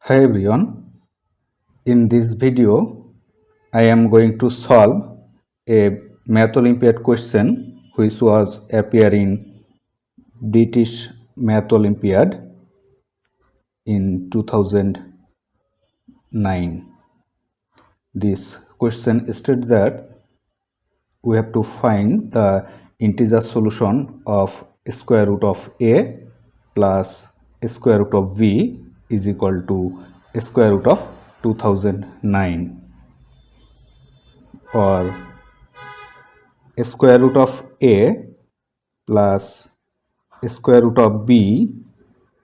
Hi everyone, in this video I am going to solve a Math Olympiad question which was appear in British Math Olympiad in 2009. This question states that we have to find the integer solution of square root of a plus square root of b is equal to square root of 2009, or square root of a plus square root of b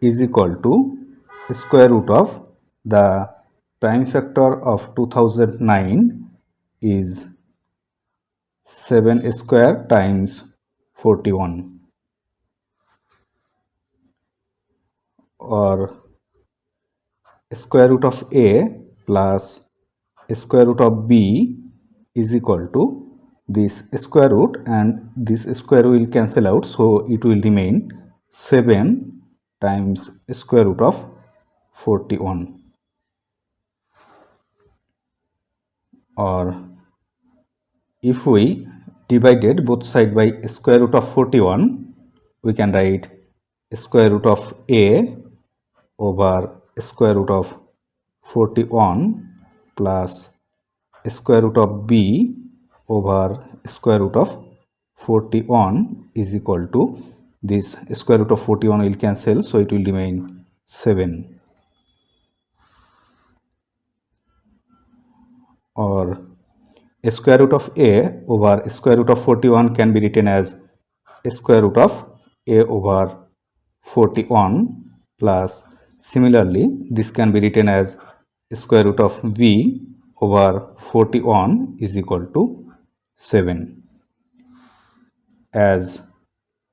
is equal to square root of the prime factor of 2009 is 7 square times 41, or square root of a plus square root of b is equal to this square root, and this square will cancel out, so it will remain 7 times square root of 41. Or if we divided both sides by square root of 41, we can write square root of a over square root of 41 plus square root of b over square root of 41 is equal to this square root of 41 will cancel, so it will remain 7. Or square root of a over square root of 41 can be written as square root of a over 41 plus, similarly this can be written as square root of b over 41 is equal to 7. As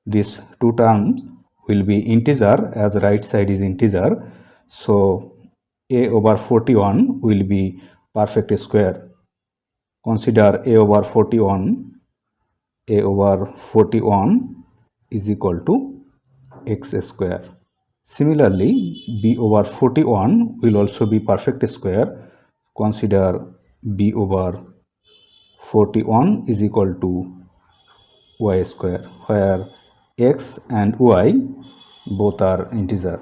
these two terms will be integer, as right side is integer, so a over 41 will be perfect square. Consider a over 41 is equal to x square. Similarly, b over 41 will also be perfect square. Consider b over 41 is equal to y square, where x and y both are integer.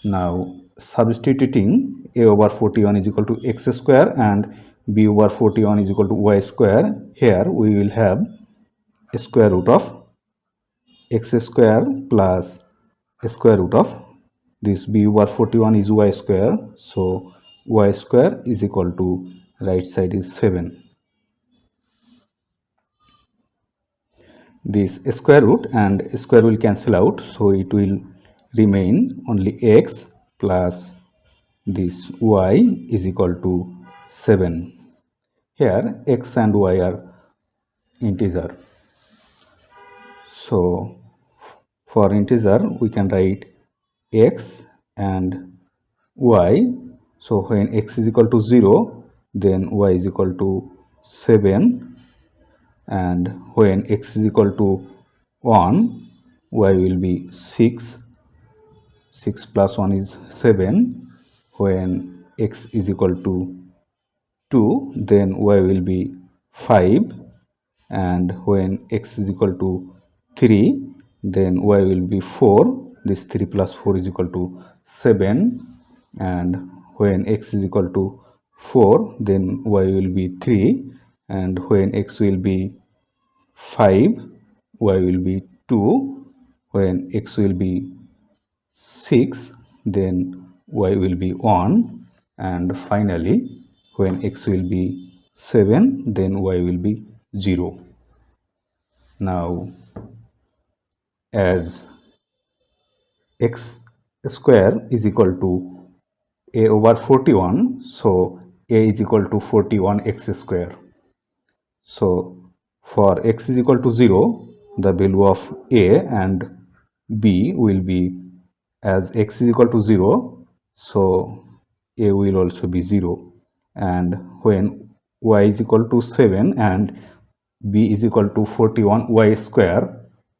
Now substituting a over 41 is equal to x square and b over 41 is equal to y square, here we will have square root of x square plus square root of this b over 41 is y square, so y square is equal to right side is 7. This square root and square will cancel out, so it will remain only x plus this y is equal to 7. Here x and y are integer, so for integer we can write x and y. So when x is equal to 0, then y is equal to 7, and when x is equal to 1, y will be 6. 6 plus 1 is 7. When x is equal to 2, then y will be 5, and when x is equal to 3, then y will be 4. This 3 plus 4 is equal to 7, and when x is equal to 4, then y will be 3, and when x will be 5, y will be 2. When x will be 6, then y will be 1, and finally when x will be 7, then y will be 0. Now as x square is equal to a over 41, so a is equal to 41 x square. So for x is equal to 0, the value of a and b will be, as x is equal to 0, so a will also be 0, and when y is equal to 7 and b is equal to 41 y square,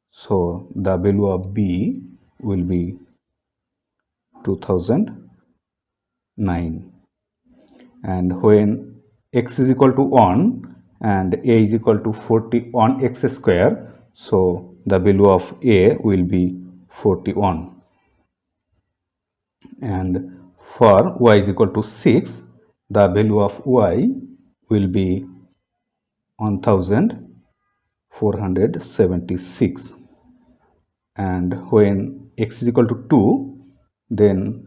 so the value of b will be 2009. 9. And when x is equal to 1 and a is equal to 41 x square, so the value of a will be 41. And for y is equal to 6, the value of y will be 1476. And when x is equal to 2, then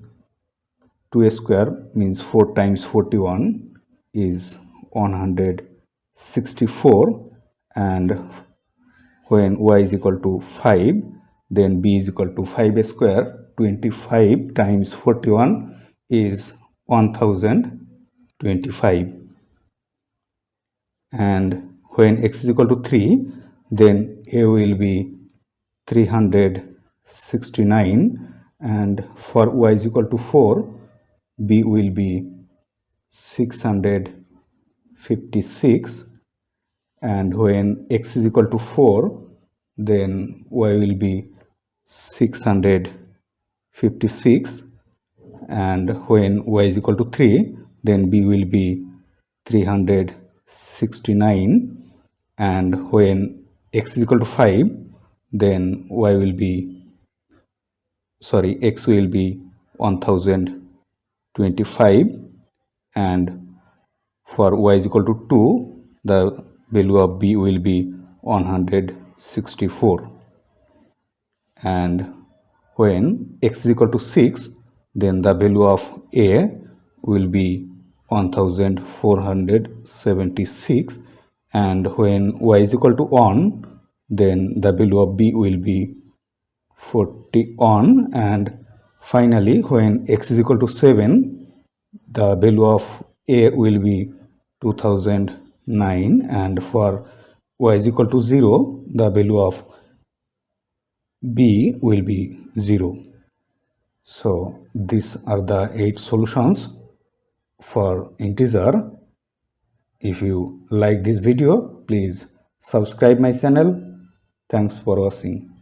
2 square means 4 times 41 is 164. And when y is equal to 5, then b is equal to 5 square. 25 times 41 is 1025. And when x is equal to 3, then a will be 369, and for y is equal to 4, b will be 656, and when x is equal to 4, then y will be 656, and when y is equal to 3, then b will be 369, and when x is equal to 5, then x will be 1025, and for y is equal to 2, the value of b will be 164. And when x is equal to 6, then the value of a will be 1476, and when y is equal to 1, then the value of b will be 41, and finally when x is equal to 7, the value of a will be 2009, and for y is equal to 0, the value of b will be 0. So these are the 8 solutions for integer. If you like this video, please subscribe my channel. Thanks for watching.